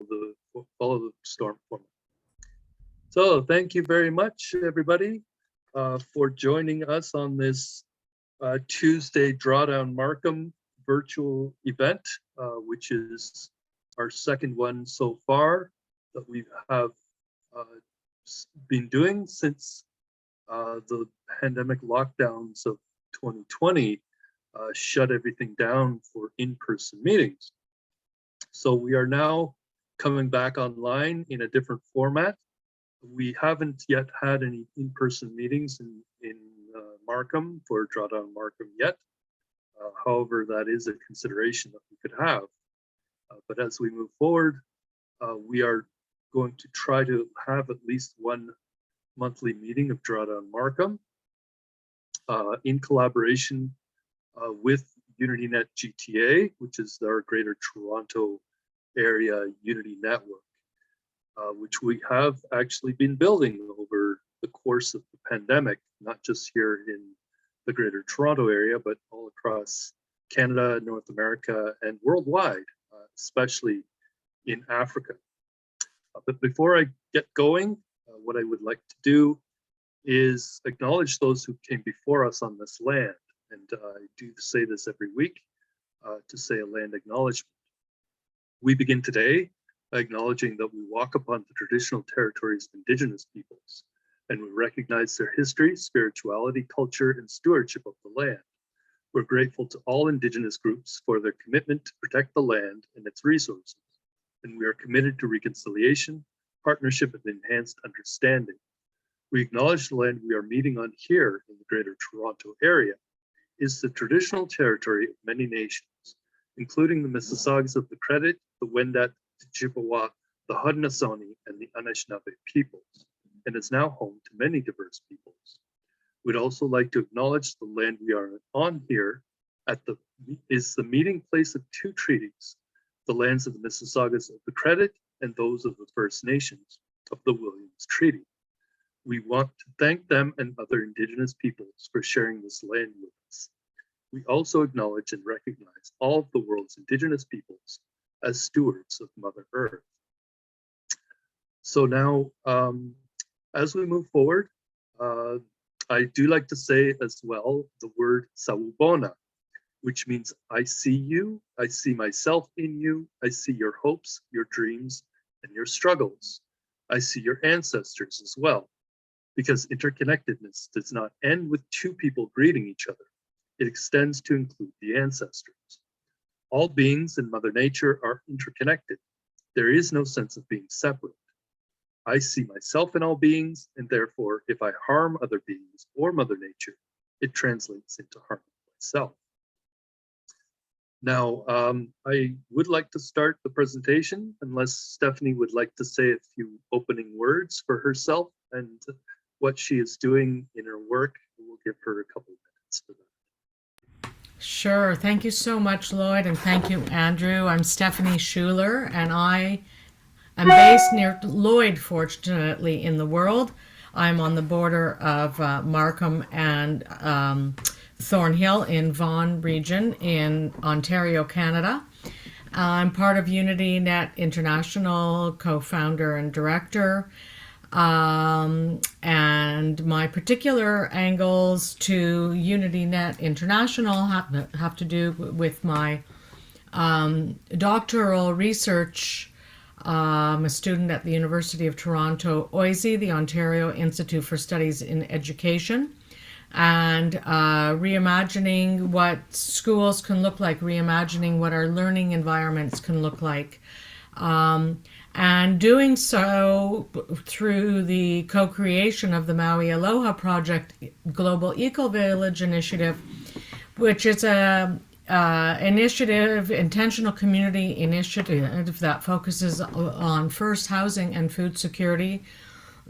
the storm format. So thank you very much, everybody, for joining us on this Tuesday Drawdown Markham virtual event, which is our second one so far that we have been doing since the pandemic lockdowns of 2020 shut everything down for in-person meetings. So we are now coming back online in a different format. We haven't yet had any in-person meetings in Markham for Drawdown Markham yet. However, that is a consideration that we could have. But as we move forward, we are going to try to have at least one monthly meeting of Drawdown Markham in collaboration with UnityNet GTA, which is our Greater Toronto Area Unity Network, which we have actually been building over the course of the pandemic, not just here in the Greater Toronto Area, but all across Canada, North America, and worldwide, especially in Africa. But before I get going, what I would like to do is acknowledge those who came before us on this land. And I do say this every week, to say a land acknowledgement. We begin today by acknowledging that we walk upon the traditional territories of Indigenous peoples, and we recognize their history, spirituality, culture, and stewardship of the land. We're grateful to all Indigenous groups for their commitment to protect the land and its resources, and we are committed to reconciliation, partnership, and enhanced understanding. We acknowledge the land we are meeting on here in the Greater Toronto Area is the traditional territory of many nations, including the Mississaugas of the Credit, the Wendat, the Chippewa, the Haudenosaunee, and the Anishinaabe peoples, and is now home to many diverse peoples. We'd also like to acknowledge the land we are on here is the meeting place of two treaties, the lands of the Mississaugas of the Credit and those of the First Nations of the Williams Treaty. We want to thank them and other Indigenous peoples for sharing this land with us. We also acknowledge and recognize all of the world's Indigenous peoples as stewards of Mother Earth. So now, as we move forward, I do like to say as well the word Sawubona, which means I see you, I see myself in you, I see your hopes, your dreams, and your struggles. I see your ancestors as well, because interconnectedness does not end with two people greeting each other. It extends to include the ancestors. All beings in Mother Nature are interconnected. There is no sense of being separate. I see myself in all beings, and therefore, if I harm other beings or Mother Nature, it translates into harming myself. Now, I would like to start the presentation, unless Stephanie would like to say a few opening words for herself and what she is doing in her work. We'll give her a couple of minutes for that. Sure. Thank you so much, Lloyd, and thank you, Andrew. I'm Stephanie Schuler, and I am based near Lloyd, fortunately, in the world. I'm on the border of Markham and Thornhill in Vaughan region in Ontario, Canada. I'm part of UnityNet International, co-founder and director. And my particular angles to UnityNet International have to do with my doctoral research. I'm a student at the University of Toronto, OISE, the Ontario Institute for Studies in Education, and reimagining what schools can look like, reimagining what our learning environments can look like. And doing so through the co-creation of the Maui Aloha Project Global Eco Village Initiative, which is a intentional community initiative that focuses on first housing and food security,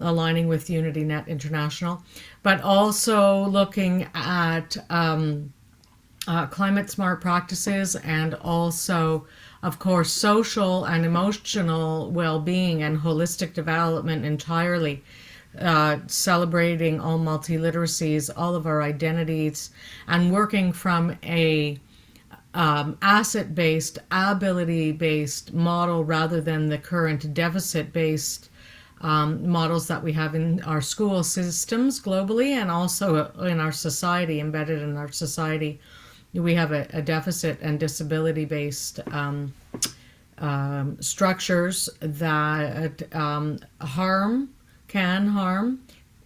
aligning with UnityNet International, but also looking at climate smart practices and also, of course, social and emotional well-being and holistic development entirely, celebrating all multiliteracies, all of our identities, and working from a asset-based, ability-based model rather than the current deficit-based models that we have in our school systems globally and also in our society, embedded in our society. We have a deficit and disability-based structures that can harm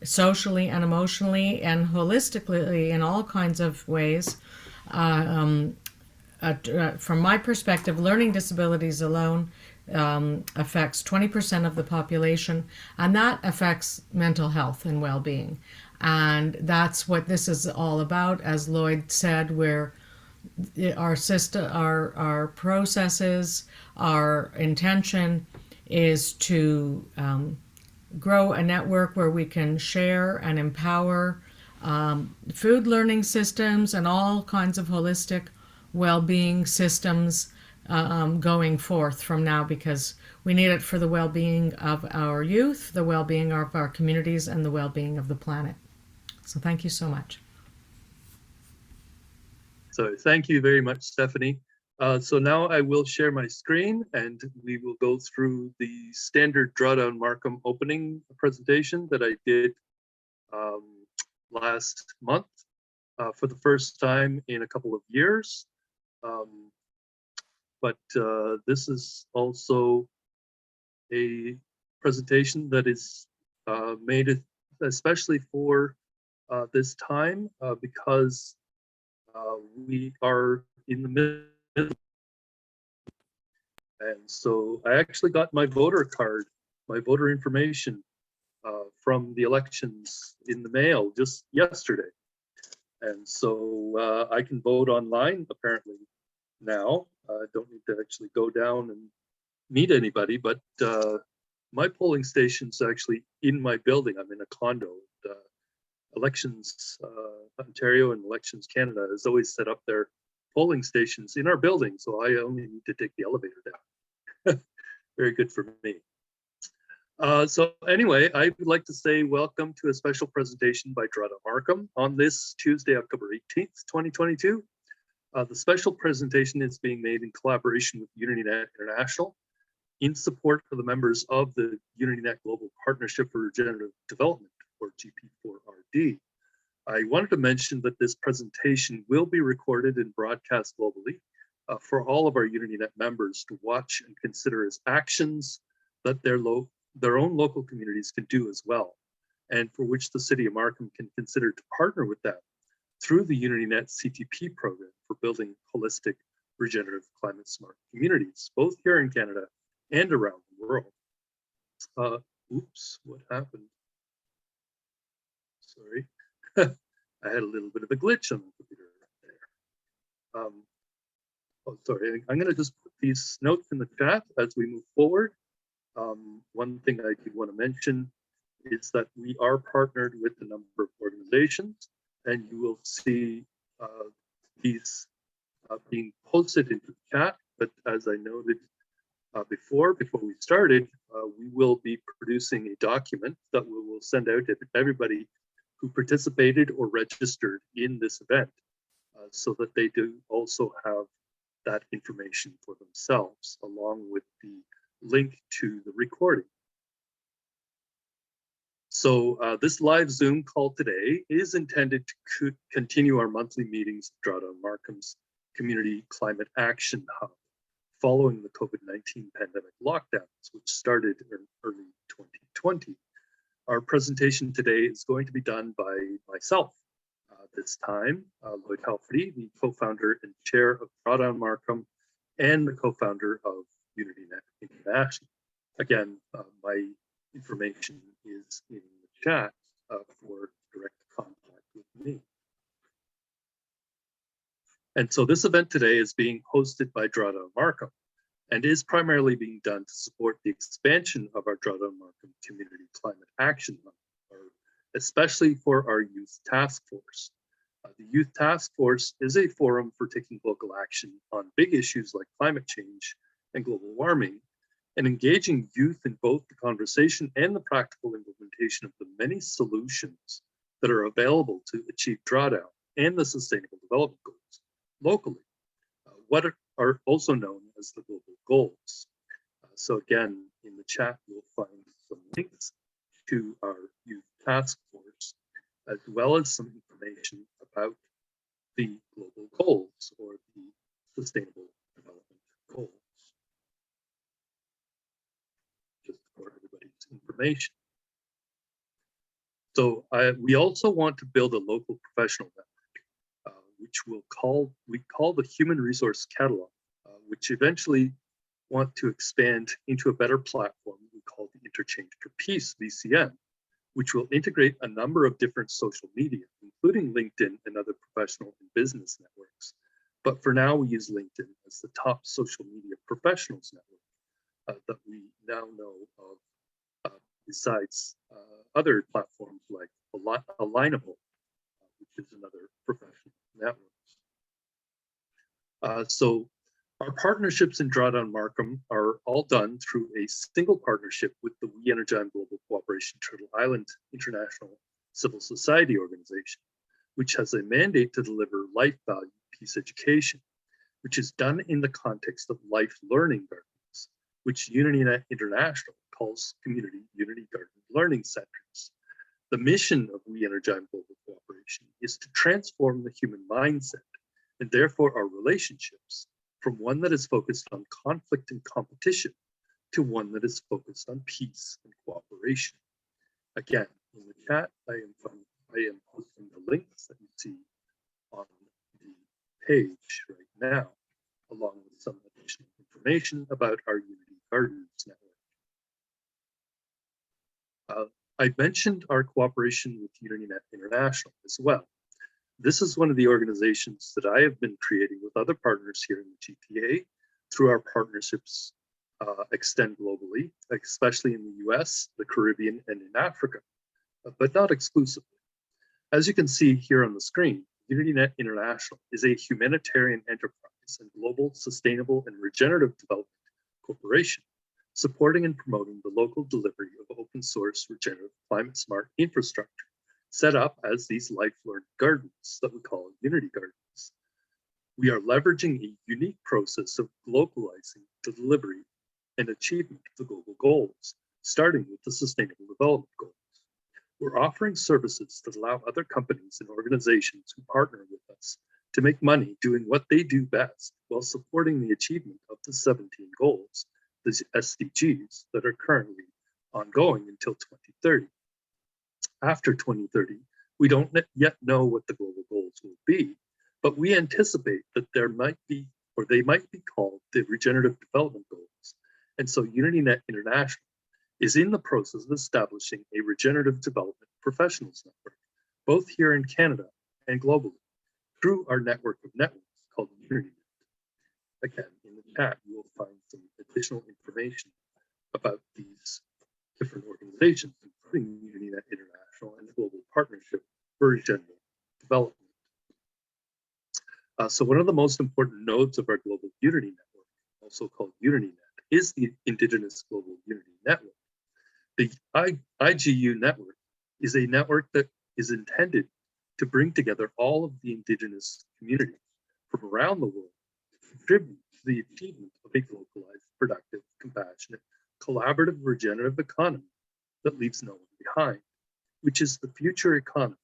socially and emotionally and holistically in all kinds of ways. From my perspective, learning disabilities alone affects 20% of the population, and that affects mental health and well-being. And that's what this is all about. As Lloyd said, where our system, our processes, our intention is to grow a network where we can share and empower food learning systems and all kinds of holistic well-being systems going forth from now, because we need it for the well-being of our youth, the well-being of our communities, and the well-being of the planet. So thank you so much. So thank you very much, Stephanie. So now I will share my screen and we will go through the standard Drawdown Markham opening presentation that I did last month for the first time in a couple of years. But this is also a presentation that is made especially for this time because we are in the middle. And so I actually got my voter card, my voter information from the elections in the mail just yesterday. And so I can vote online apparently now. I don't need to actually go down and meet anybody, but my polling station's actually in my building. I'm in a condo. Elections Ontario and Elections Canada has always set up their polling stations in our building, so I only need to take the elevator down. Very good for me. So anyway, I would like to say welcome to a special presentation by Drawdown Markham on this Tuesday, October 18th, 2022. The special presentation is being made in collaboration with UnityNet International in support of the members of the UnityNet Global Partnership for Regenerative Development, or GP4RD. I wanted to mention that this presentation will be recorded and broadcast globally for all of our UnityNet members to watch and consider as actions that their own local communities can do as well, and for which the City of Markham can consider to partner with them through the UnityNet CTP program for building holistic, regenerative, climate-smart communities, both here in Canada and around the world. Oops, what happened? Sorry, I had a little bit of a glitch on the computer there. Oh, sorry, I'm going to just put these notes in the chat as we move forward. One thing I did want to mention is that we are partnered with a number of organizations, and you will see these being posted into the chat. But as I noted before we started, we will be producing a document that we will send out to everybody who participated or registered in this event, so that they do also have that information for themselves, along with the link to the recording. So this live Zoom call today is intended to continue our monthly meetings at Drawdown Markham's Community Climate Action Hub, following the COVID-19 pandemic lockdowns, which started in early 2020. Our presentation today is going to be done by myself. This time, Lloyd Halfrey, the co-founder and chair of Drawdown Markham and the co-founder of UnityNet International. Again, my information is in the chat for direct contact with me. And so this event today is being hosted by Drawdown Markham and is primarily being done to support the expansion of our Drawdown Markham Community Climate Action Hub, especially for our Youth Task Force. The Youth Task Force is a forum for taking local action on big issues like climate change and global warming, and engaging youth in both the conversation and the practical implementation of the many solutions that are available to achieve drawdown and the sustainable development goals locally. what are also known as the global goals. So again, in the chat, you'll find some links to our youth task force, as well as some information about the global goals or the sustainable development goals, just for everybody's information. So we also want to build a local professional network, which we call the Human Resource Catalog, which eventually want to expand into a better platform we call the Interchange for Peace, VCN, which will integrate a number of different social media, including LinkedIn and other professional and business networks. But for now, we use LinkedIn as the top social media professionals network that we now know of, besides other platforms like Alignable, which is another professional network. So our partnerships in Drawdown Markham are all done through a single partnership with the We Energize Global Cooperation Turtle Island International Civil Society Organization, which has a mandate to deliver life value peace education, which is done in the context of life learning gardens, which UnityNet International calls community unity garden learning centers. The mission of We Energize Global Cooperation is to transform the human mindset and therefore our relationships from one that is focused on conflict and competition to one that is focused on peace and cooperation. Again, in the chat, I am posting the links that you see on the page right now, along with some additional information about our Unity Gardens network. I mentioned our cooperation with UnityNet International as well. This is one of the organizations that I have been creating with other partners here in the GTA through our partnerships extend globally, especially in the US, the Caribbean, and in Africa, but not exclusively. As you can see here on the screen, UnityNet International is a humanitarian enterprise and global sustainable and regenerative development corporation, supporting and promoting the local delivery of open source regenerative climate smart infrastructure set up as these life learning gardens that we call Unity Gardens. We are leveraging a unique process of globalizing the delivery and achievement of the global goals, starting with the Sustainable Development Goals. We're offering services that allow other companies and organizations who partner with us to make money doing what they do best while supporting the achievement of the 17 goals, the SDGs, that are currently ongoing until 2030. After 2030, we don't yet know what the global goals will be, but we anticipate that there might be, or they might be called, the Regenerative Development Goals. And so UnityNet International is in the process of establishing a regenerative development professionals network, both here in Canada and globally, through our network of networks called UnityNet. Again, in the chat, you will find some additional information about these different organizations, including UnityNet International and the Global Partnership for Regenerative Development. So one of the most important nodes of our Global Unity Network, also called UnityNet, is the Indigenous Global Unity Network. The IGU network is a network that is intended to bring together all of the Indigenous communities from around the world to contribute to the achievement of a localized, productive, compassionate, collaborative, regenerative economy that leaves no one behind, which is the future economy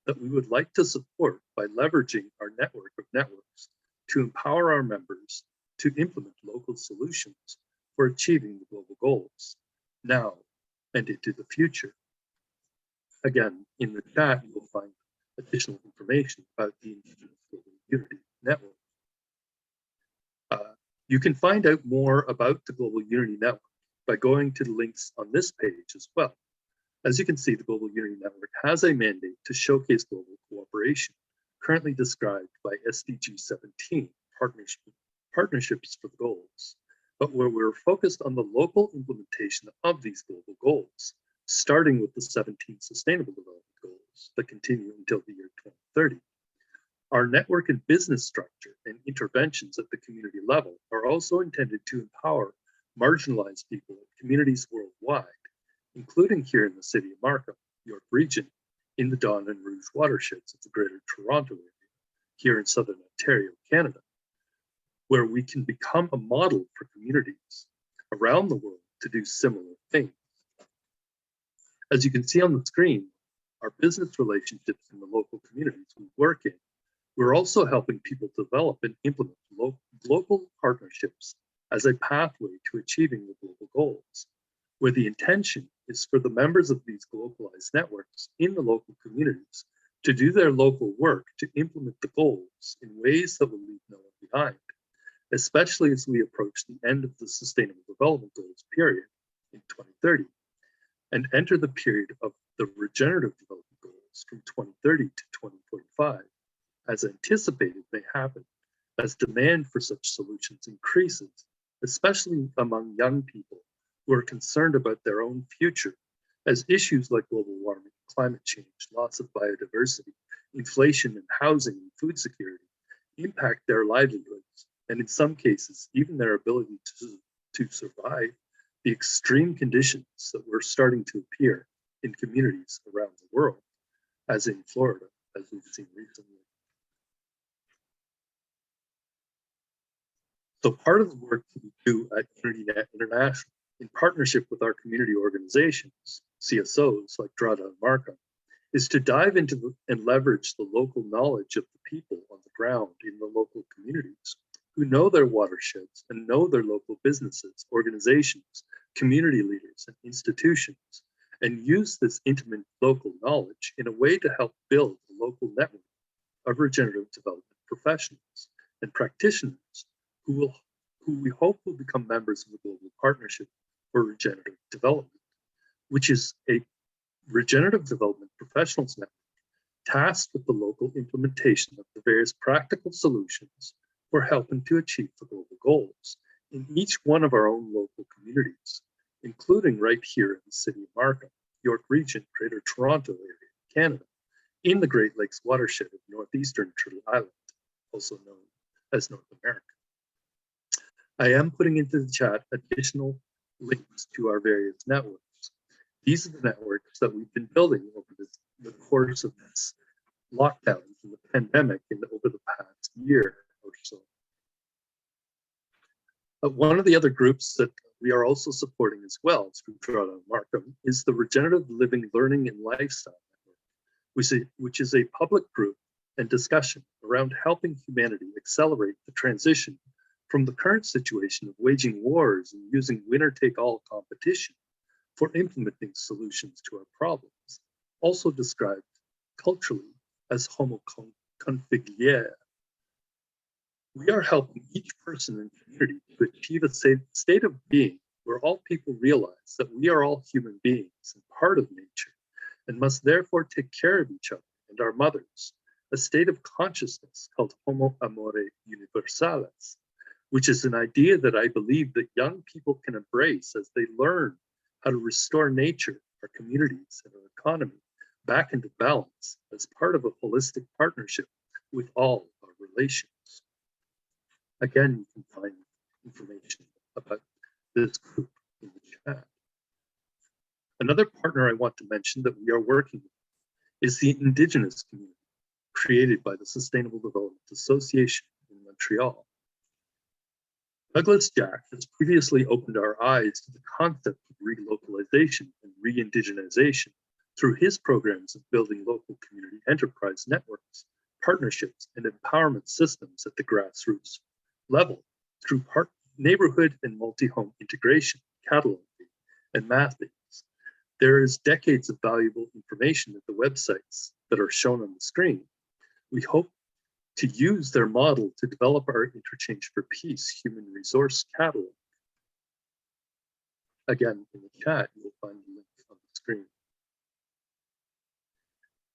that we would like to support by leveraging our network of networks to empower our members to implement local solutions for achieving the global goals now and into the future. Again, in the chat, you will find additional information about the Indigenous Global Unity Network. You can find out more about the Global Unity Network by going to the links on this page as well. As you can see, the Global Unity Network has a mandate to showcase global cooperation, currently described by SDG 17, Partnerships for the Goals, but where we're focused on the local implementation of these global goals, starting with the 17 Sustainable Development Goals that continue until the year 2030. Our network and business structure and interventions at the community level are also intended to empower marginalized people in communities worldwide, including here in the city of Markham, York Region, in the Don and Rouge watersheds of the Greater Toronto Area, here in Southern Ontario, Canada, where we can become a model for communities around the world to do similar things. As you can see on the screen, our business relationships in the local communities we work in, we're also helping people develop and implement global partnerships as a pathway to achieving the global goals, where the intention is for the members of these globalized networks in the local communities to do their local work to implement the goals in ways that will leave no one behind, especially as we approach the end of the Sustainable Development Goals period in 2030 and enter the period of the Regenerative Development Goals from 2030 to 2045, as anticipated may happen as demand for such solutions increases, especially among young people who are concerned about their own future, as issues like global warming, climate change, loss of biodiversity, inflation and housing and food security impact their livelihoods, and in some cases, even their ability to survive the extreme conditions that were starting to appear in communities around the world, as in Florida, as we've seen recently. So part of the work that we do at UnityNet International, in partnership with our community organizations, CSOs like Drawdown Markham, is to dive into and leverage the local knowledge of the people on the ground in the local communities who know their watersheds and know their local businesses, organizations, community leaders, and institutions, and use this intimate local knowledge in a way to help build a local network of regenerative development professionals and practitioners who we hope will become members of the Global Partnership for Regenerative Development, which is a regenerative development professionals network tasked with the local implementation of the various practical solutions for helping to achieve the global goals in each one of our own local communities, including right here in the city of Markham, York Region, Greater Toronto area, Canada, in the Great Lakes watershed of northeastern Turtle Island, also known as North America. I am putting into the chat additional links to our various networks. These are the networks that we've been building over the course of this lockdown and the pandemic and over the past year or so. One of the other groups that we are also supporting as well through Drawdown Markham is the Regenerative Living, Learning, and Lifestyle Network, which is a public group and discussion around helping humanity accelerate the transition from the current situation of waging wars and using winner-take-all competition for implementing solutions to our problems, also described culturally as homo configliere. We are helping each person and community to achieve a state of being where all people realize that we are all human beings and part of nature, and must therefore take care of each other and our mothers, a state of consciousness called homo amore universalis, which is an idea that I believe that young people can embrace as they learn how to restore nature, our communities, and our economy back into balance as part of a holistic partnership with all our relations. Again, you can find information about this group in the chat. Another partner I want to mention that we are working with is the Indigenous community created by the Sustainable Development Association in Montreal. Douglas Jack has previously opened our eyes to the concept of relocalization and re-indigenization through his programs of building local community enterprise networks, partnerships, and empowerment systems at the grassroots level through neighborhood and multi-home integration, cataloging, and mapping. There is decades of valuable information at the websites that are shown on the screen. We hope to use their model to develop our Interchange for Peace human resource catalog. Again, in the chat, you'll find the link on the screen.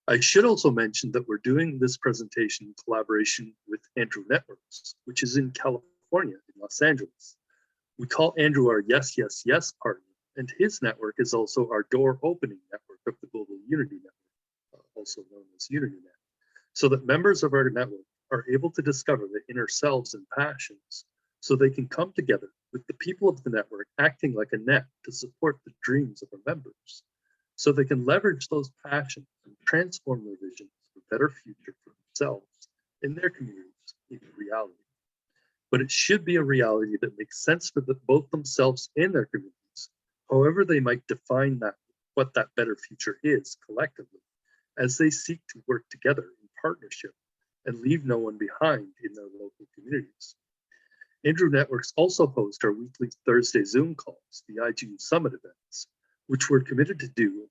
I should also mention that we're doing this presentation in collaboration with Andrew Networks, which is in California, in Los Angeles. We call Andrew our Yes, Yes, Yes partner, and his network is also our door opening network of the Global Unity Network, also known as UnityNet, so that members of our network are able to discover their inner selves and passions so they can come together with the people of the network acting like a net to support the dreams of our members, so they can leverage those passions and transform their visions for a better future for themselves and their communities into reality. but it should be a reality that makes sense for both themselves and their communities, however they might define what that better future is collectively, as they seek to work together in partnership and leave no one behind in their local communities. Andrew Networks also host our weekly Thursday Zoom calls, the IGU Summit events, which we're committed to do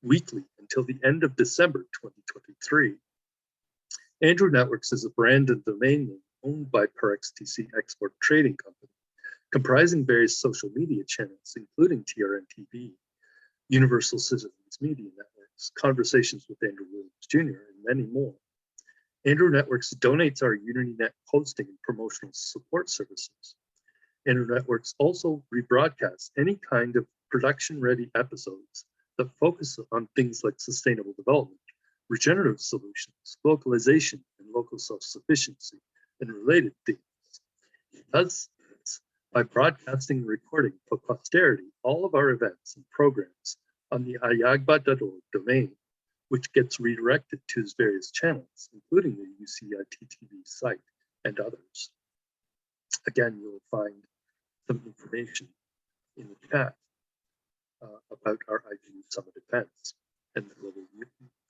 weekly until the end of December 2023. Andrew Networks is a brand and domain name owned by PerXTC Export Trading Company, comprising various social media channels, including TRN-TV, Universal Citizens Media Networks, Conversations with Andrew Williams Jr., and many more. Andrew Networks donates our UnityNet hosting and promotional support services. Andrew Networks also rebroadcasts any kind of production-ready episodes that focus on things like sustainable development, regenerative solutions, localization, and local self-sufficiency, and related themes. It does this by broadcasting and recording for posterity all of our events and programs on the AHIABGA.org domain, which gets redirected to its various channels, including the UCIT-TV site and others. Again, you'll find some information in the chat about our IGU Summit events and the Global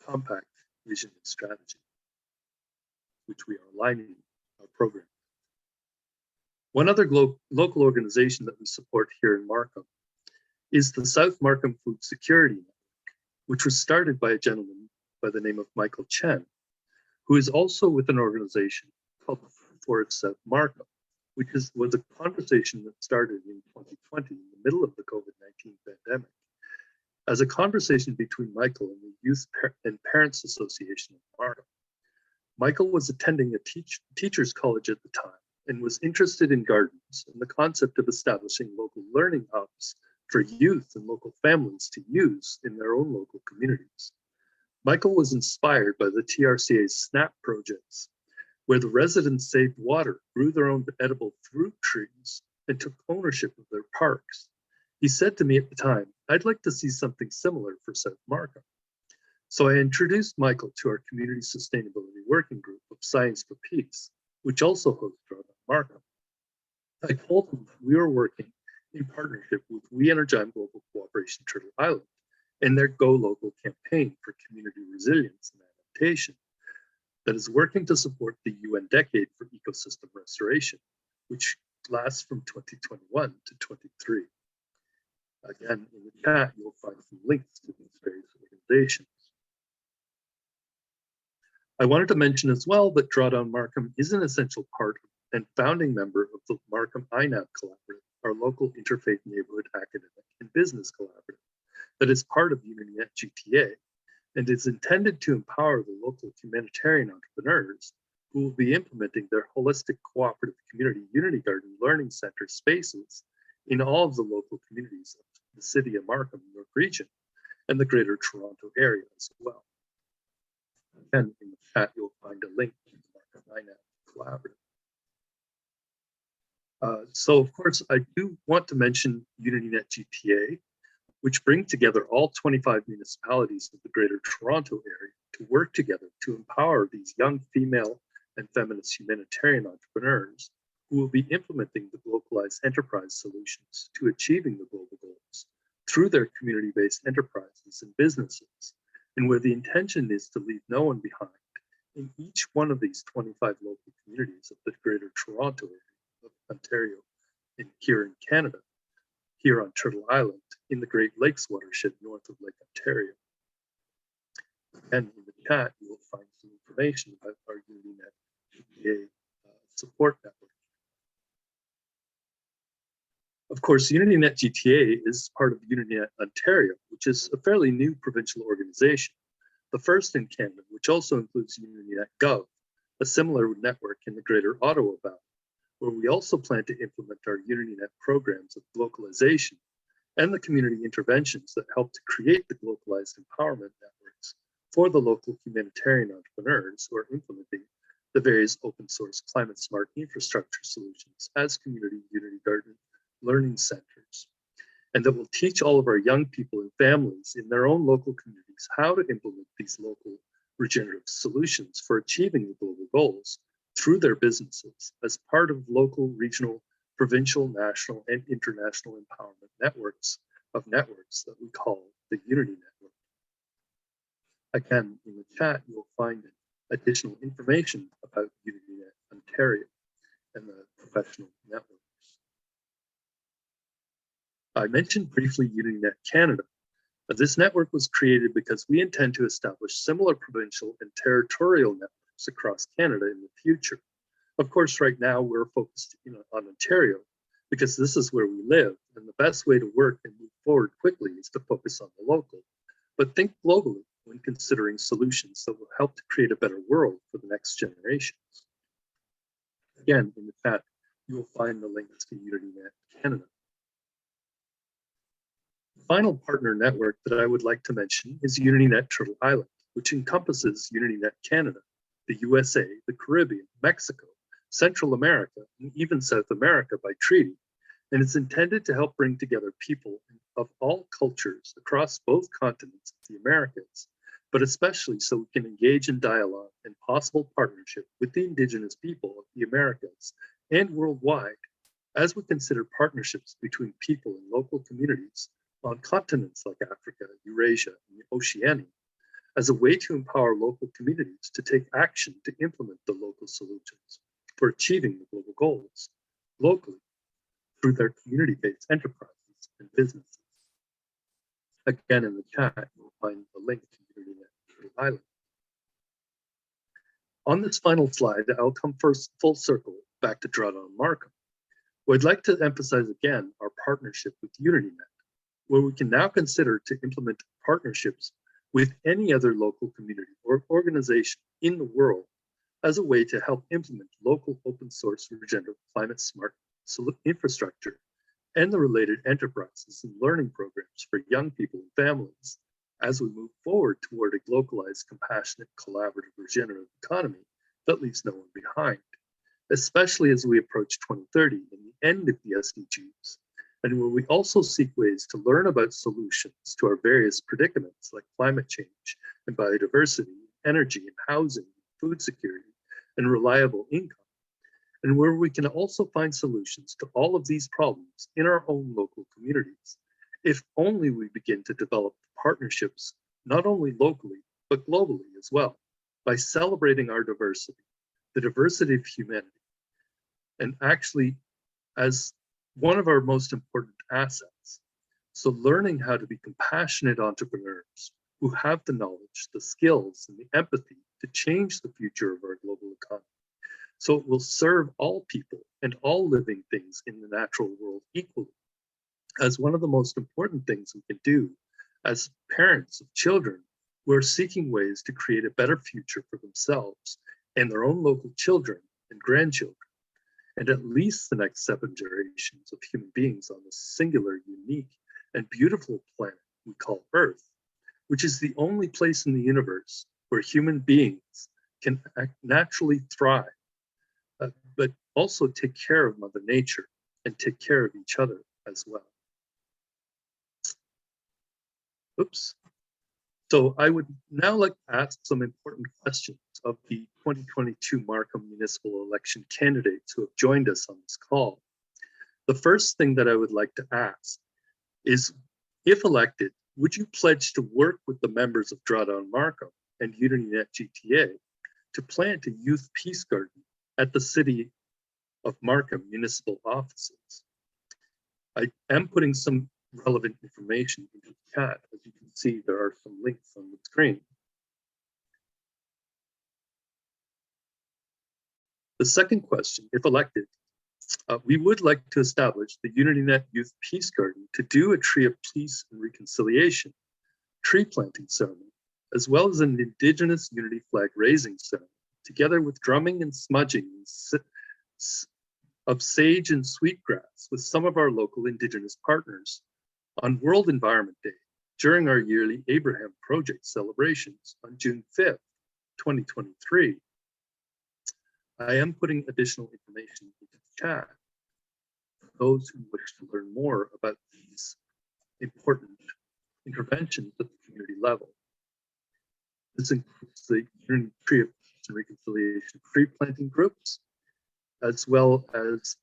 Compact vision and strategy, which we are aligning our program. One other local organization that we support here in Markham is the South Markham Food Security Network, which was started by a gentleman by the name of Michael Chen, who is also with an organization called the Food Forest South Markham, which was a conversation that started in 2020 in the middle of the COVID-19 pandemic, as a conversation between Michael and the Youth and Parents Association of Markham. Michael was attending a teacher's college at the time and was interested in gardens and the concept of establishing local learning hubs for youth and local families to use in their own local communities. Michael was inspired by the TRCA's SNAP projects, where the residents saved water, grew their own edible fruit trees, and took ownership of their parks. He said to me at the time, "I'd like to see something similar for South Markham." So I introduced Michael to our Community Sustainability Working Group of Science for Peace, which also hosts Drawdown Markham. I told him we were working in partnership with We Energize Global Cooperation Turtle Island and their Go Local campaign for community resilience and adaptation that is working to support the UN Decade for Ecosystem Restoration, which lasts from 2021 to 23. Again, in the chat, you'll find some links to these various organizations. I wanted to mention as well that Drawdown Markham is an essential part and founding member of the Markham INAB Collaborative, our local interfaith neighborhood academic and business collaborative that is part of UnityNet GTA and is intended to empower the local humanitarian entrepreneurs who will be implementing their holistic cooperative community Unity Garden Learning Center spaces in all of the local communities of the city of Markham, York Region, and the Greater Toronto area as well. And in the chat, you'll find a link to the Markham INAB Collaborative. So of course, I do want to mention UnityNet GTA, which bring together all 25 municipalities of the Greater Toronto area to work together to empower these young female and feminist humanitarian entrepreneurs who will be implementing the localized enterprise solutions to achieving the global goals through their community-based enterprises and businesses, and where the intention is to leave no one behind in each one of these 25 local communities of the Greater Toronto area of Ontario and here in Canada, here on Turtle Island, in the Great Lakes watershed north of Lake Ontario. And in the chat, you will find some information about our UnityNet GTA support network. Of course, UnityNet GTA is part of UnityNet Ontario, which is a fairly new provincial organization, the first in Canada, which also includes UnityNet Gov, a similar network in the Greater Ottawa Valley, where we also plan to implement our UnityNet programs of localization and the community interventions that help to create the localized empowerment networks for the local humanitarian entrepreneurs who are implementing the various open source climate smart infrastructure solutions as community Unity Garden learning centers, and that will teach all of our young people and families in their own local communities how to implement these local regenerative solutions for achieving the global goals through their businesses as part of local, regional, provincial, national, and international empowerment networks that we call the Unity Network. Again, in the chat, you'll find additional information about UnityNet Ontario and the professional networks. I mentioned briefly UnityNet Canada. This network was created because we intend to establish similar provincial and territorial networks across Canada in the future. Of course, right now we're focused on Ontario because this is where we live, and the best way to work and move forward quickly is to focus on the local. But think globally when considering solutions that will help to create a better world for the next generations. Again, in the chat, you will find the links to UnityNet Canada. The final partner network that I would like to mention is UnityNet Turtle Island, which encompasses UnityNet Canada, the USA, the Caribbean, Mexico, Central America, and even South America by treaty, and it's intended to help bring together people of all cultures across both continents of the Americas, but especially so we can engage in dialogue and possible partnership with the Indigenous people of the Americas and worldwide as we consider partnerships between people in local communities on continents like Africa, Eurasia, and Oceania as a way to empower local communities to take action to implement the local solutions for achieving the global goals locally through their community-based enterprises and businesses. Again, in the chat, you'll find the link to UnityNet Island. On this final slide, I'll come first full circle back to Drawdown Markham. I'd like to emphasize again our partnership with UnityNet, where we can now consider to implement partnerships with any other local community or organization in the world as a way to help implement local open source regenerative climate smart infrastructure and the related enterprises and learning programs for young people and families as we move forward toward a localized, compassionate, collaborative, regenerative economy that leaves no one behind, especially as we approach 2030 and the end of the SDGs, and where we also seek ways to learn about solutions to our various predicaments like climate change and biodiversity, energy and housing, food security, and reliable income, and where we can also find solutions to all of these problems in our own local communities, if only we begin to develop partnerships not only locally, but globally as well, by celebrating our diversity, the diversity of humanity, and actually as one of our most important assets. So learning how to be compassionate entrepreneurs who have the knowledge, the skills, and the empathy to change the future of our global economy. So it will serve all people and all living things in the natural world equally, as one of the most important things we can do as parents of children who are seeking ways to create a better future for themselves and their own local children and grandchildren, and at least the next 7 generations of human beings on this singular, unique, and beautiful planet we call Earth, which is the only place in the universe where human beings can naturally thrive, but also take care of Mother Nature and take care of each other as well. Oops. So I would now like to ask some important questions of the 2022 Markham municipal election candidates who have joined us on this call. The first thing that I would like to ask is, if elected, would you pledge to work with the members of Drawdown Markham and UnityNet GTA to plant a youth peace garden at the City of Markham municipal offices? I am putting some relevant information into the chat. As you can see, there are some links on the screen. The second question, if elected, we would like to establish the UnityNet Youth Peace Garden to do a Tree of Peace and Reconciliation tree planting ceremony, as well as an Indigenous Unity flag raising ceremony, together with drumming and smudging of sage and sweetgrass with some of our local Indigenous partners on World Environment Day during our yearly Abraham Project celebrations on June 5th, 2023. I am putting additional information into the chat for those who wish to learn more about these important interventions at the community level. This includes the Unity Tree of Peace and Reconciliation tree planting groups, as well as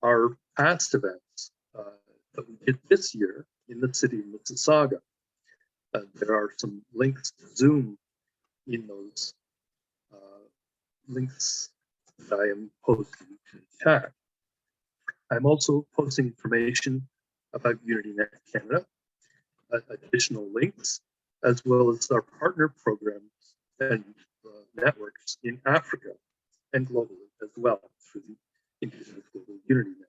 our past events that we did this year in the city of Mississauga. There are some links to Zoom in those links that I am posting to the chat. I'm also posting information about UnityNet Canada, additional links, as well as our partner programs and networks in Africa and globally as well through the Indigenous Global Unity Network.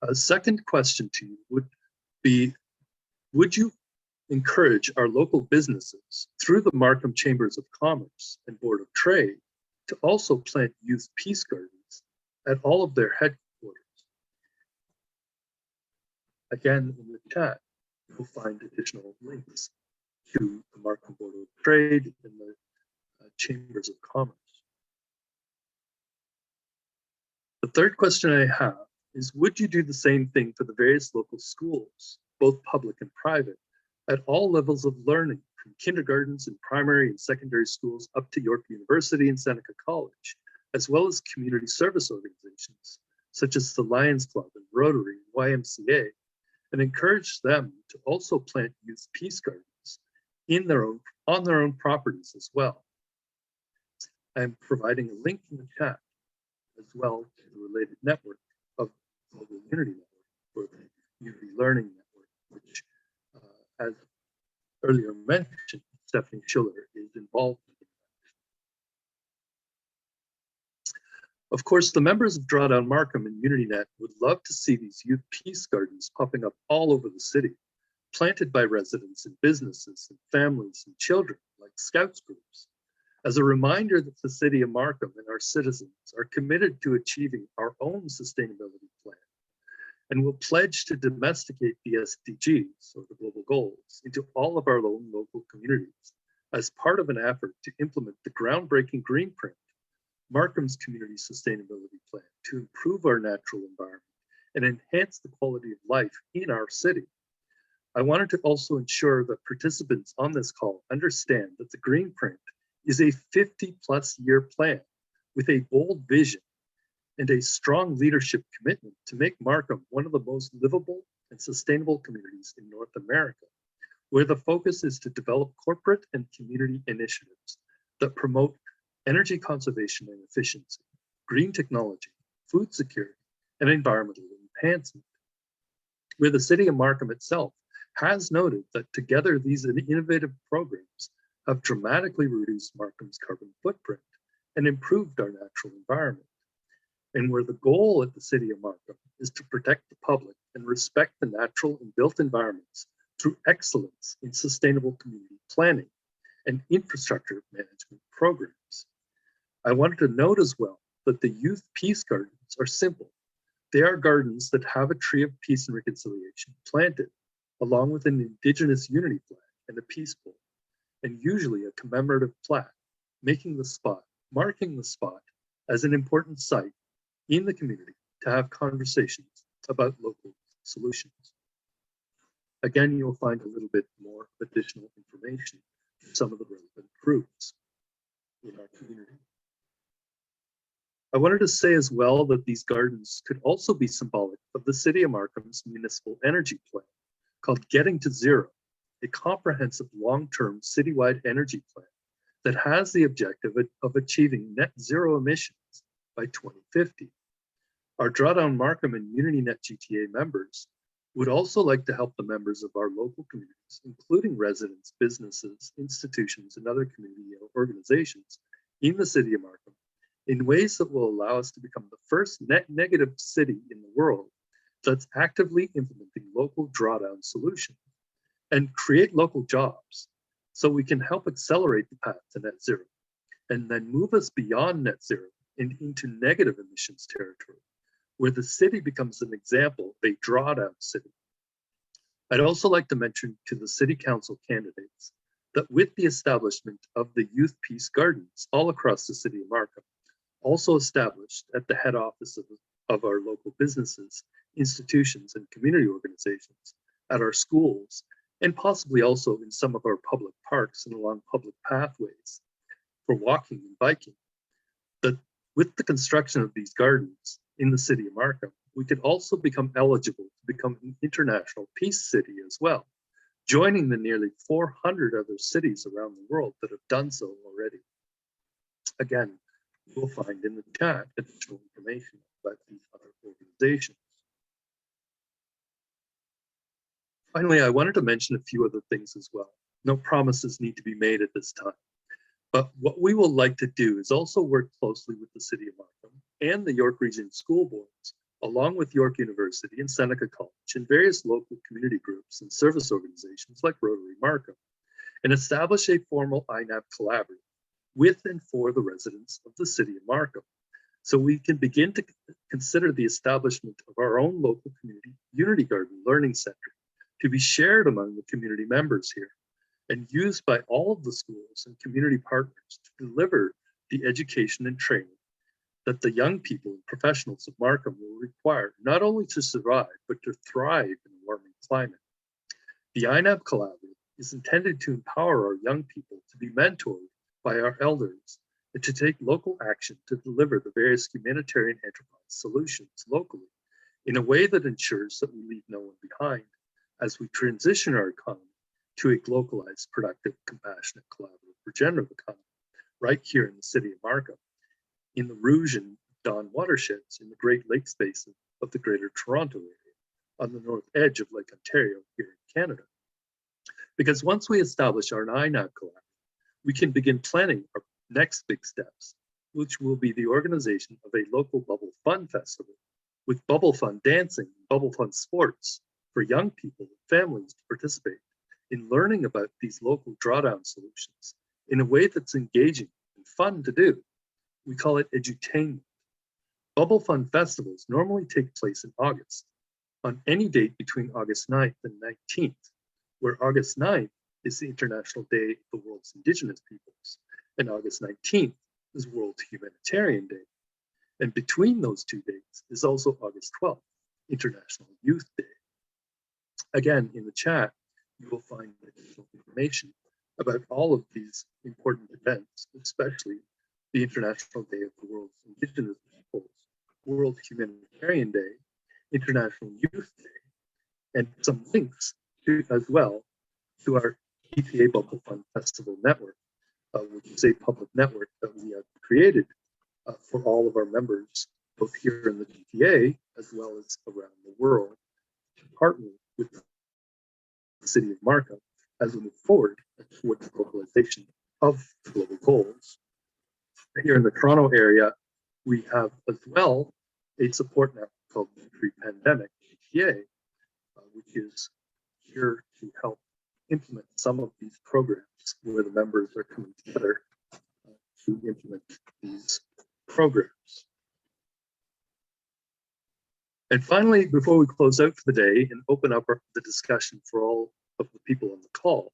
A second question to you would be, would you encourage our local businesses through the Markham Chambers of Commerce and Board of Trade to also plant youth peace gardens at all of their headquarters? Again, in the chat, you'll find additional links to the Markham Board of Trade and the Chambers of Commerce. The third question I have is, would you do the same thing for the various local schools, both public and private, at all levels of learning, from kindergartens and primary and secondary schools up to York University and Seneca College, as well as community service organizations, such as the Lions Club and Rotary and YMCA, and encourage them to also plant youth peace gardens on their own properties as well. I'm providing a link in the chat as well to the related network of Global Unity Network, or the Unity Learning Network, which, as earlier mentioned, Stephanie Schiller is involved in. Of course, the members of Drawdown Markham and UnityNet would love to see these youth peace gardens popping up all over the city, planted by residents and businesses and families and children like Scouts groups, as a reminder that the city of Markham and our citizens are committed to achieving our own sustainability plan, and will pledge to domesticate the SDGs, or the global goals, into all of our own local communities as part of an effort to implement the groundbreaking Green Print, Markham's community sustainability plan, to improve our natural environment and enhance the quality of life in our city. I wanted to also ensure that participants on this call understand that the Green Print is a 50+ year plan with a bold vision and a strong leadership commitment to make Markham one of the most livable and sustainable communities in North America, where the focus is to develop corporate and community initiatives that promote energy conservation and efficiency, green technology, food security, and environmental enhancement. Where the city of Markham itself has noted that together these innovative programs have dramatically reduced Markham's carbon footprint and improved our natural environment. And where the goal at the city of Markham is to protect the public and respect the natural and built environments through excellence in sustainable community planning and infrastructure management programs. I wanted to note as well that the youth peace gardens are simple. They are gardens that have a tree of peace and reconciliation planted, along with an Indigenous unity flag and a peace bowl, and usually a commemorative plaque, marking the spot as an important site in the community to have conversations about local solutions. Again, you'll find a little bit more additional information from some of the relevant groups in our community. I wanted to say as well that these gardens could also be symbolic of the city of Markham's municipal energy plan called Getting to Zero, a comprehensive long-term citywide energy plan that has the objective of achieving net zero emissions by 2050. Our Drawdown Markham and UnityNet GTA members would also like to help the members of our local communities, including residents, businesses, institutions, and other community organizations in the city of Markham, in ways that will allow us to become the first net negative city in the world that's actively implementing local drawdown solutions and create local jobs, so we can help accelerate the path to net zero and then move us beyond net zero and into negative emissions territory, where the city becomes an example of a drawdown city. I'd also like to mention to the city council candidates that with the establishment of the youth peace gardens all across the city of Markham, also established at the head office of our local businesses, institutions, and community organizations, at our schools, and possibly also in some of our public parks and along public pathways for walking and biking. That with the construction of these gardens in the city of Markham, we could also become eligible to become an international peace city as well, joining the nearly 400 other cities around the world that have done so already. Again, you'll find in the chat additional information about these other organizations. Finally, I wanted to mention a few other things as well. No promises need to be made at this time. But what we will like to do is also work closely with the City of Markham and the York Region School Boards, along with York University and Seneca College and various local community groups and service organizations like Rotary Markham, and establish a formal INAP collaborative with and for the residents of the City of Markham, so we can begin to consider the establishment of our own local community Unity Garden Learning Center to be shared among the community members here and used by all of the schools and community partners to deliver the education and training that the young people and professionals of Markham will require, not only to survive, but to thrive in a warming climate. The INAP Collaborative is intended to empower our young people to be mentored by our elders and to take local action to deliver the various humanitarian enterprise solutions locally in a way that ensures that we leave no one behind as we transition our economy to a localized, productive, compassionate, collaborative, regenerative economy right here in the city of Markham, in the Rouge and Don watersheds in the Great Lakes Basin of the Greater Toronto Area, on the north edge of Lake Ontario here in Canada. Because once we establish our INAP collaborative, we can begin planning our next big steps, which will be the organization of a local Bubble Fun Festival with Bubble Fun dancing, Bubble Fun sports for young people and families to participate in learning about these local drawdown solutions in a way that's engaging and fun to do. We call it edutainment. Bubble Fun festivals normally take place in August, on any date between August 9th and 19th, where August 9th is the International Day of the World's Indigenous Peoples, and August 19th is World Humanitarian Day. And between those two dates is also August 12th, International Youth Day. Again, in the chat, you will find additional information about all of these important events, especially the International Day of the World's Indigenous Peoples, World Humanitarian Day, International Youth Day, and some links to, as well, to our GTA Bubble Fun Festival Network, which is a public network that we have created for all of our members, both here in the GTA as well as around the world, to partner with the City of Markham as we move forward towards the globalization of global goals. Here in the Toronto area, we have as well a support network called Pre-Pandemic GTA, which is here to help implement some of these programs where the members are coming together to implement these programs. And finally, before we close out for the day and open up the discussion for all of the people on the call,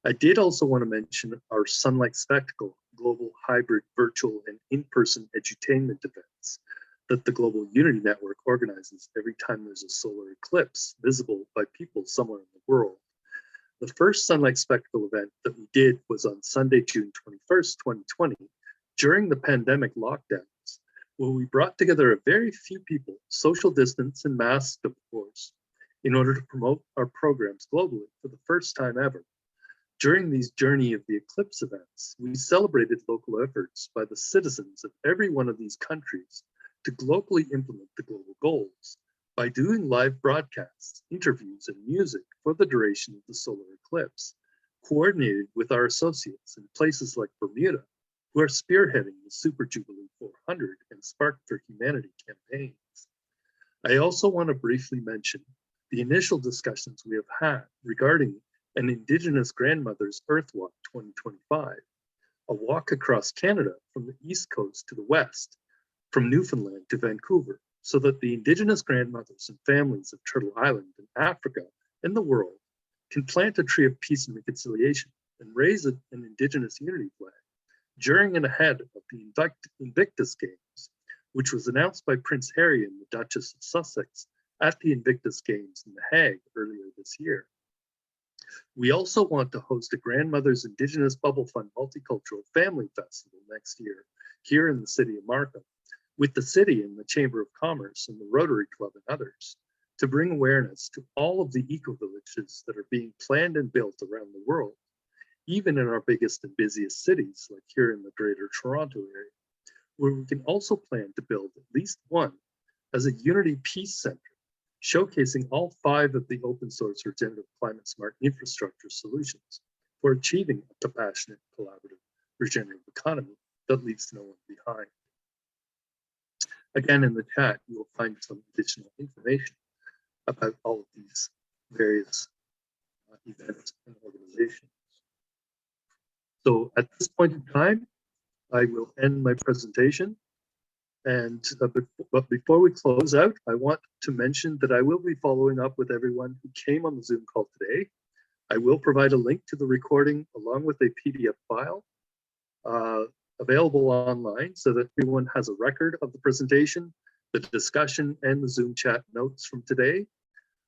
I did also want to mention our Sunlight Spectacle global hybrid virtual and in-person edutainment events that the Global Unity Network organizes every time there's a solar eclipse visible by people somewhere in the world. The first Sunlight Spectacle event that we did was on Sunday, June 21st, 2020, during the pandemic lockdowns, where we brought together a very few people, social distance and masked, of course, in order to promote our programs globally for the first time ever. During these Journey of the Eclipse events, we celebrated local efforts by the citizens of every one of these countries to locally implement the global goals by doing live broadcasts, interviews, and music for the duration of the solar eclipse, coordinated with our associates in places like Bermuda, who are spearheading the Super Jubilee 400 and Spark for Humanity campaigns. I also want to briefly mention the initial discussions we have had regarding an Indigenous Grandmother's Earth Walk 2025, a walk across Canada from the East Coast to the West, from Newfoundland to Vancouver, so that the Indigenous grandmothers and families of Turtle Island and Africa and the world can plant a tree of peace and reconciliation and raise an Indigenous unity flag during and ahead of the Invictus Games, which was announced by Prince Harry and the Duchess of Sussex at the Invictus Games in The Hague earlier this year. We also want to host a Grandmother's Indigenous Bubble Fund Multicultural Family Festival next year here in the city of Markham, with the city and the Chamber of Commerce and the Rotary Club and others, to bring awareness to all of the eco-villages that are being planned and built around the world, even in our biggest and busiest cities, like here in the Greater Toronto area, where we can also plan to build at least one as a Unity Peace Center, showcasing all 5 of the open source regenerative climate smart infrastructure solutions for achieving a compassionate, collaborative, regenerative economy that leaves no one behind. Again, in the chat, you will find some additional information about all of these various events and organizations. So at this point in time, I will end my presentation. And but before we close out, I want to mention that I will be following up with everyone who came on the Zoom call today. I will provide a link to the recording along with a PDF file available online so that everyone has a record of the presentation, the discussion, and the Zoom chat notes from today.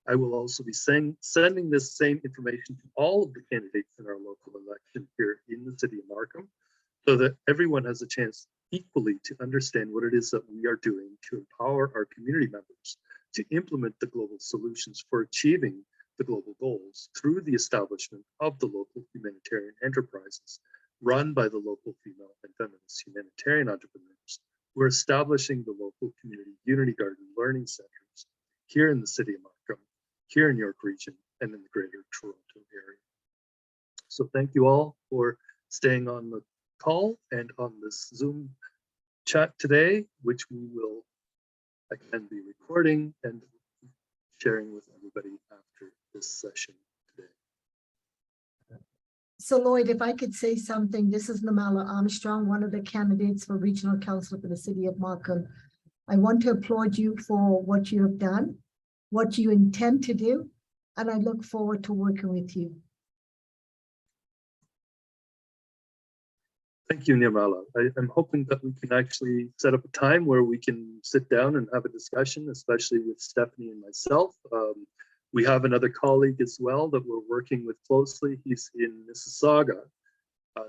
I will also be sending this same information to all of the candidates in our local election here in the city of Markham, so that everyone has a chance equally to understand what it is that we are doing to empower our community members to implement the global solutions for achieving the global goals through the establishment of the local humanitarian enterprises run by the local female and feminist humanitarian entrepreneurs who are establishing the local community Unity Garden learning centers here in the city of Markham, here in York Region, and in the Greater Toronto area. So thank you all for staying on the call and on this Zoom chat today, which we will again be recording and sharing with everybody after this session today. So Lloyd, if I could say something, this is Namala Armstrong, one of the candidates for Regional Council for the City of Markham. I want to applaud you for what you have done, what you intend to do, and I look forward to working with you. Thank you, Nirmala. I'm hoping that we can actually set up a time where we can sit down and have a discussion, especially with Stephanie and myself. We have another colleague as well that we're working with closely. He's in Mississauga.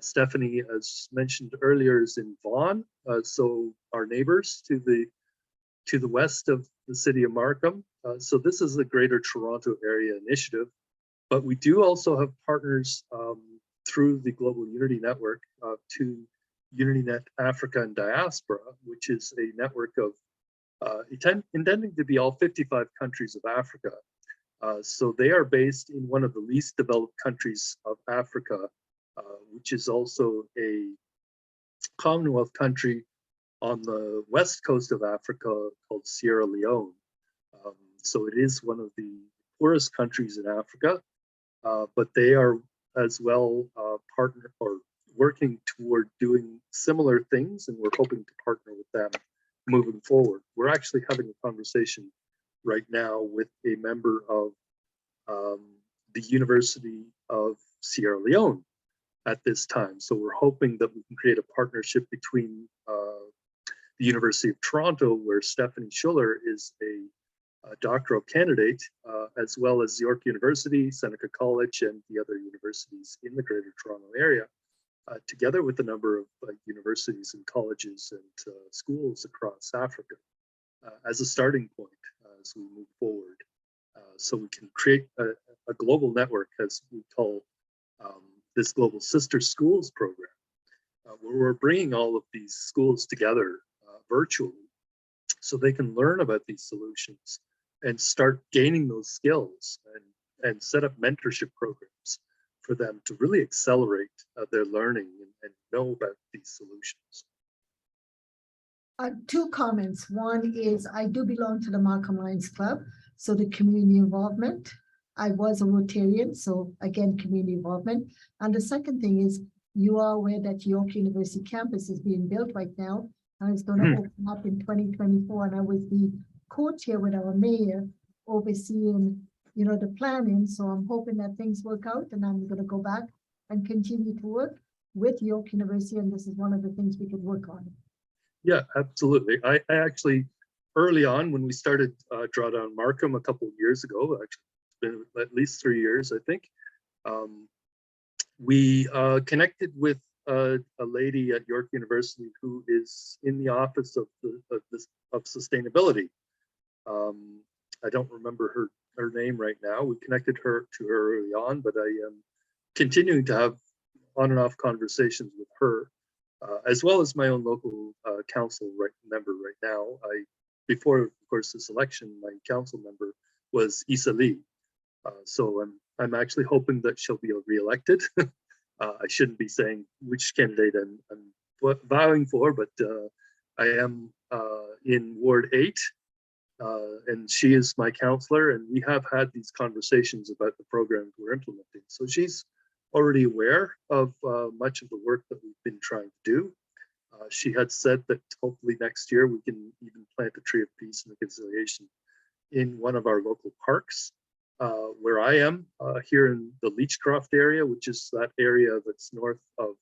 Stephanie, as mentioned earlier, is in Vaughan. So our neighbors to the west of the city of Markham. So this is the Greater Toronto Area Initiative, but we do also have partners through the Global Unity Network to UnityNet Africa and Diaspora, which is a network of intending to be all 55 countries of Africa. So they are based in one of the least developed countries of Africa, which is also a Commonwealth country on the west coast of Africa called Sierra Leone. So it is one of the poorest countries in Africa, but they are as well partner or working toward doing similar things, and we're hoping to partner with them moving forward. We're actually having a conversation right now with a member of the University of Sierra Leone at this time. So we're hoping that we can create a partnership between the University of Toronto, where Stephanie Schuller is a doctoral candidate, as well as York University, Seneca College, and the other universities in the Greater Toronto area, together with a number of universities and colleges and schools across Africa as a starting point as we move forward. So we can create a global network, as we call this Global Sister Schools program, where we're bringing all of these schools together virtually so they can learn about these solutions and start gaining those skills and set up mentorship programs for them to really accelerate their learning and know about these solutions. 2 comments. One is I do belong to the Markham Lions Club, so the community involvement. I was a Rotarian, so again, community involvement. And the second thing is you are aware that York University campus is being built right now, and it's going to open up in 2024. And I was the co-chair with our mayor overseeing, you know, the planning. So I'm hoping that things work out, and I'm going to go back and continue to work with York University. And this is one of the things we could work on. Yeah, absolutely. I actually, early on when we started Drawdown Markham a couple of years ago, actually it's been at least 3 years, I think, We connected with a lady at York University who is in the office of sustainability. I don't remember her name right now. We connected her early on, but I am continuing to have on and off conversations with her, as well as my own local council member right now. Before, of course, this election, my council member was Issa Lee. So I'm actually hoping that she'll be reelected. I shouldn't be saying which candidate I'm vowing for, but I am in Ward 8, and she is my counselor, and we have had these conversations about the programs we're implementing. So she's already aware of much of the work that we've been trying to do. She had said that hopefully next year we can even plant a tree of peace and reconciliation in one of our local parks. Where I am here in the Leechcroft area, which is that area that's north of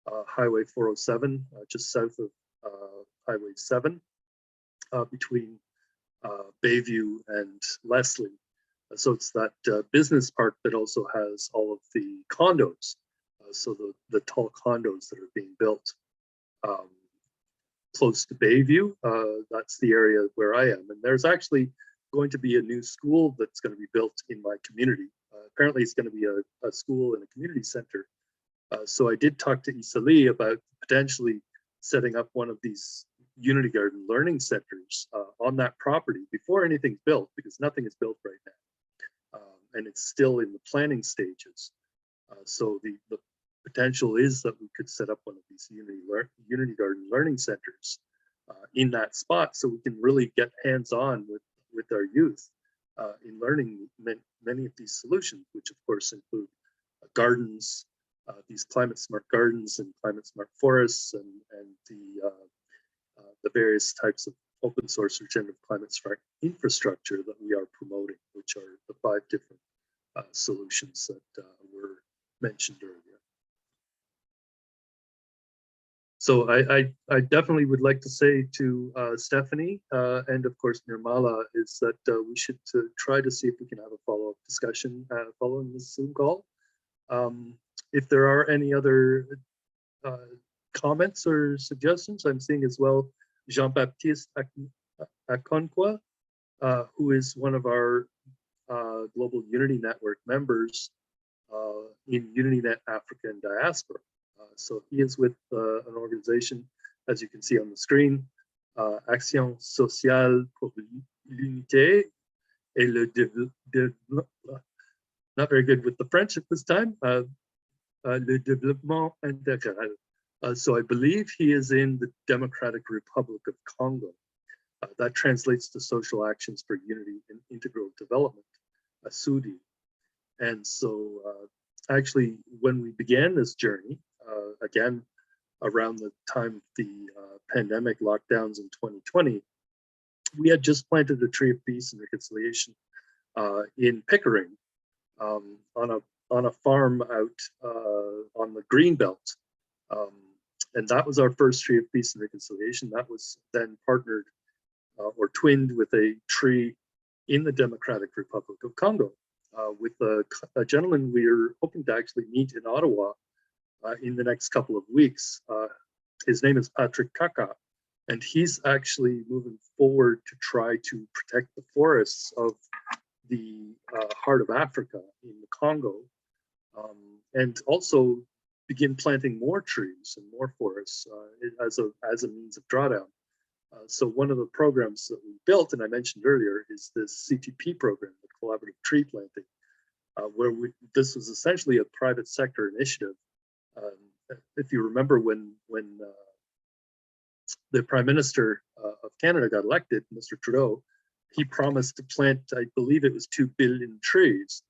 Highway 407, just south of Highway 7, between Bayview and Leslie. So it's that business park that also has all of the condos. So the tall condos that are being built close to Bayview, that's the area where I am. And there's actually going to be a new school that's going to be built in my community. Apparently it's going to be a school and a community center. So I did talk to Issa Lee about potentially setting up one of these Unity Garden learning centers on that property before anything's built, because nothing is built right now. And it's still in the planning stages. So the potential is that we could set up one of these Unity Garden learning centers in that spot, so we can really get hands-on with our youth in learning many of these solutions, which of course include gardens, these climate smart gardens and climate smart forests, and the various types of open source regenerative climate smart infrastructure that we are promoting, which are the 5 different solutions that were mentioned earlier. So I definitely would like to say to Stephanie and of course Nirmala is that we should try to see if we can have a follow-up discussion following this Zoom call. If there are any other comments or suggestions, I'm seeing as well Jean-Baptiste Akonkwa, who is one of our Global Unity Network members in UnityNet Africa and Diaspora. So he is with an organization, as you can see on the screen, Action Sociale pour l'Unité et le Développement, not very good with the French at this time, le Développement Intégral. So I believe he is in the Democratic Republic of Congo. That translates to Social Actions for Unity and Integral Development, SUDI. And so actually, when we began this journey, again, around the time of the pandemic lockdowns in 2020, we had just planted a tree of peace and reconciliation in Pickering on a farm out on the Greenbelt. And that was our first tree of peace and reconciliation. That was then partnered or twinned with a tree in the Democratic Republic of Congo with a gentleman we are hoping to actually meet in Ottawa in the next couple of weeks. His name is Patrick Kaka, and he's actually moving forward to try to protect the forests of the heart of Africa in the Congo, and also begin planting more trees and more forests as a means of drawdown. So one of the programs that we built, and I mentioned earlier, is this CTP program, the Collaborative Tree Planting, where this was essentially a private sector initiative. If you remember when the Prime Minister of Canada got elected, Mr. Trudeau, he promised to plant, I believe it was 2 billion trees.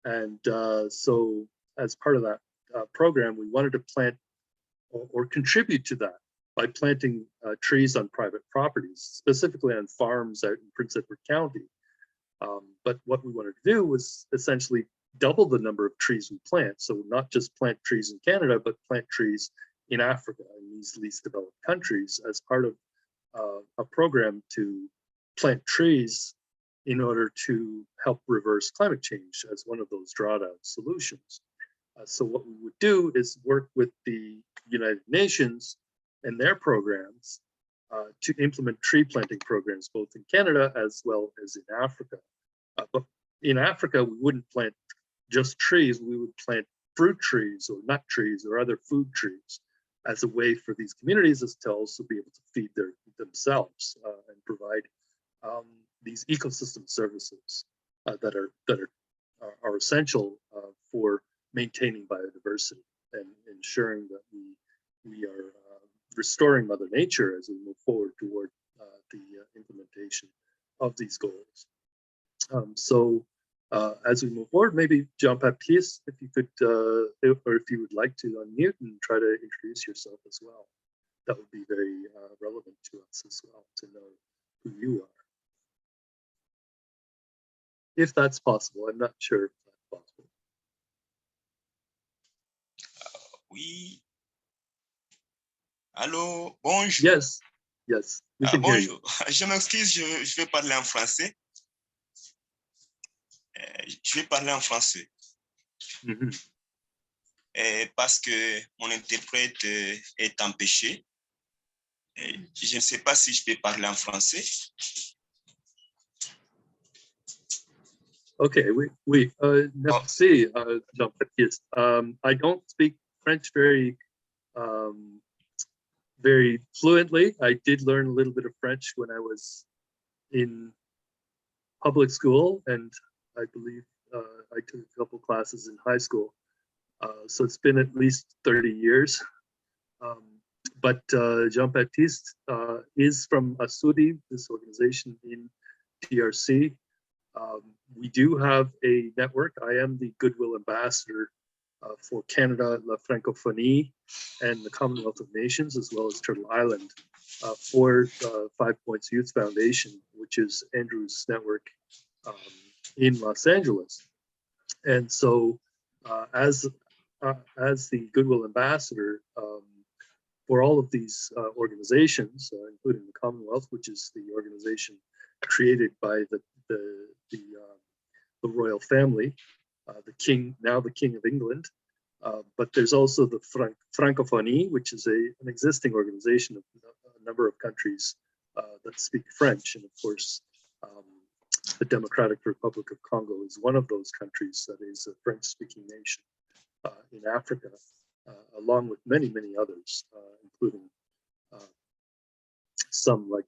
And so as part of that program, we wanted to plant or contribute to that by planting trees on private properties, specifically on farms out in Prince Edward County. But what we wanted to do was essentially double the number of trees we plant. So not just plant trees in Canada, but plant trees in Africa, in these least developed countries, as part of a program to plant trees in order to help reverse climate change as one of those drawdown solutions. So what we would do is work with the United Nations and their programs to implement tree planting programs, both in Canada as well as in Africa. But in Africa, we wouldn't plant just trees, we would plant fruit trees or nut trees or other food trees as a way for these communities to also be able to feed themselves and provide these ecosystem services that are essential for maintaining biodiversity and ensuring that we are restoring Mother Nature as we move forward toward the implementation of these goals. As we move forward, maybe Jean-Baptiste, if you could, or if you would like to unmute and try to introduce yourself as well, that would be very relevant to us as well, to know who you are. If that's possible, I'm not sure if that's possible. Oui. Allô, bonjour. Yes, yes, we can hear you. Bonjour. Je m'excuse, je vais parler en français. Je vais parler en français. Parce que mon interprète est empêché. Je ne sais pas si je peux parler en français. Okay, merci, Jean-Baptiste. I don't speak French very fluently. I did learn a little bit of French when I was in public school, and I believe I took a couple classes in high school. So it's been at least 30 years. But Jean-Baptiste is from ASUDI, this organization in DRC. We do have a network. I am the Goodwill Ambassador for Canada, La Francophonie, and the Commonwealth of Nations, as well as Turtle Island, for 5 Points Youth Foundation, which is Andrew's network in Los Angeles. And so as the Goodwill Ambassador for all of these organizations, including the Commonwealth, which is the organization created by the royal family, the king, now the King of England. But there's also the Francophonie, which is an existing organization of a number of countries that speak French. And of course, the Democratic Republic of Congo is one of those countries that is a French-speaking nation in Africa, along with many, many others, including some like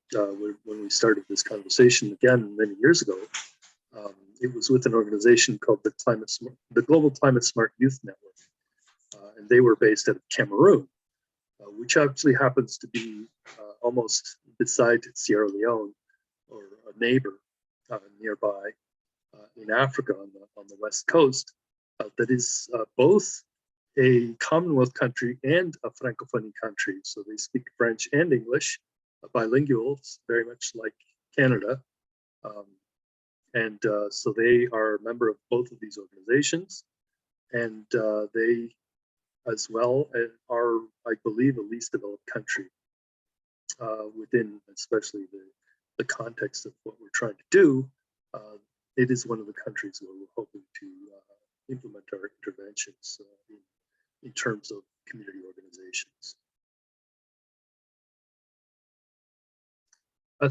when we started this conversation again many years ago. It was with an organization called the Global Climate Smart Youth Network, and they were based out of Cameroon, which actually happens to be almost beside Sierra Leone, or a neighbor nearby in Africa on the west coast, that is both a Commonwealth country and a Francophonie country. So they speak French and English, bilinguals, very much like Canada. So they are a member of both of these organizations, and they as well are, I believe, a least developed country within especially the context of what we're trying to do. It is one of the countries where we're hoping to implement our interventions in terms of community organizations.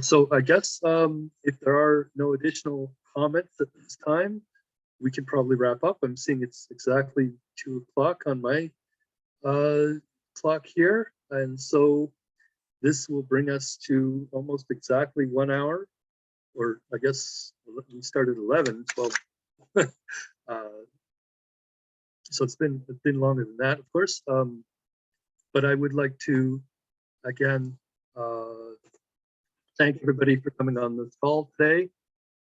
So I guess if there are no additional comments at this time, we can probably wrap up. I'm seeing it's exactly 2 o'clock on my clock here. And so this will bring us to almost exactly 1 hour, or I guess we started 12. So it's been longer than that, of course. But I would like to, again, thank everybody for coming on this call today.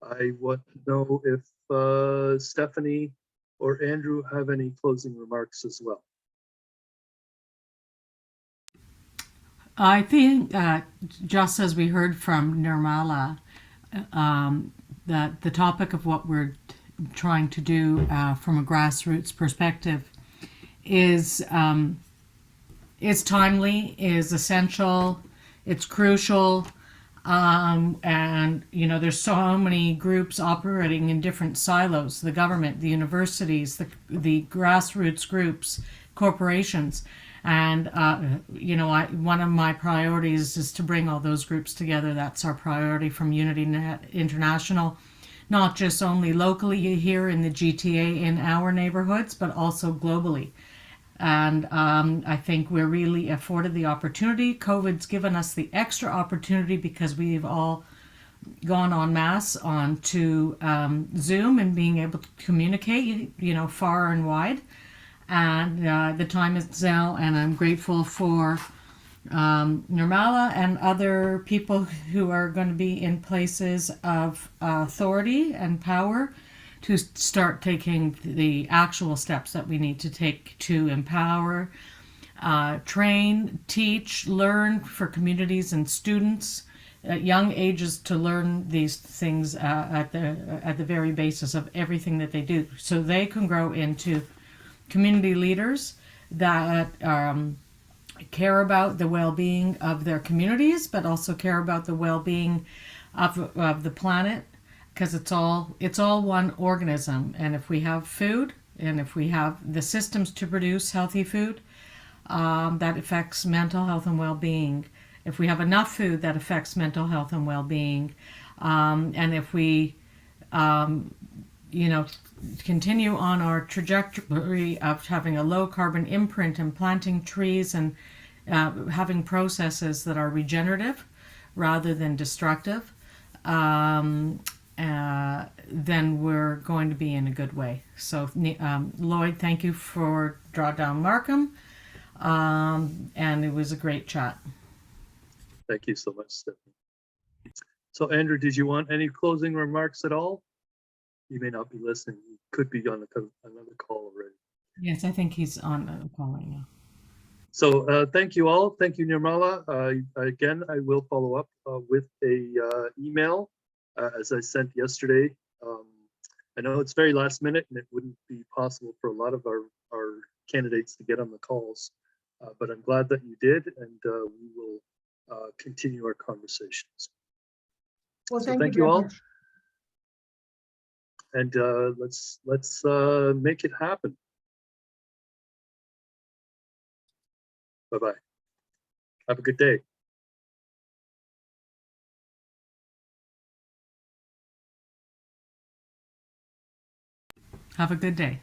I want to know if Stephanie or Andrew have any closing remarks as well. I think just as we heard from Nirmala, that the topic of what we're trying to do from a grassroots perspective is timely, is essential, it's crucial. And, you know, there's so many groups operating in different silos, the government, the universities, the grassroots groups, corporations. And, you know, one of my priorities is to bring all those groups together. That's our priority from UnityNet International, not just only locally here in the GTA in our neighborhoods, but also globally. And I think we're really afforded the opportunity. COVID's given us the extra opportunity because we've all gone en masse onto Zoom and being able to communicate, you know, far and wide. And the time is now, and I'm grateful for Nirmala and other people who are going to be in places of authority and power to start taking the actual steps that we need to take to empower, train, teach, learn for communities and students at young ages to learn these things at the very basis of everything that they do, so they can grow into community leaders that care about the well-being of their communities, but also care about the well-being of the planet, because it's all one organism. And if we have food, and if we have the systems to produce healthy food, that affects mental health and well-being. If we have enough food, that affects mental health and well-being. And if we, you know, continue on our trajectory of having a low carbon imprint and planting trees and having processes that are regenerative rather than destructive, then we're going to be in a good way. So Lloyd, thank you for Drawdown Markham, and it was a great chat. Thank you so much, Stephanie. So Andrew, did you want any closing remarks at all? You may not be listening. You could be on another call already. Yes, I think he's on the call right now. So thank you all. Thank you, Nirmala. Again, I will follow up with a email as I sent yesterday. I know it's very last minute and it wouldn't be possible for a lot of our candidates to get on the calls, but I'm glad that you did, and we will continue our conversations. Well, So thank you you all. very much. And let's make it happen. Bye-bye. Have a good day. Have a good day.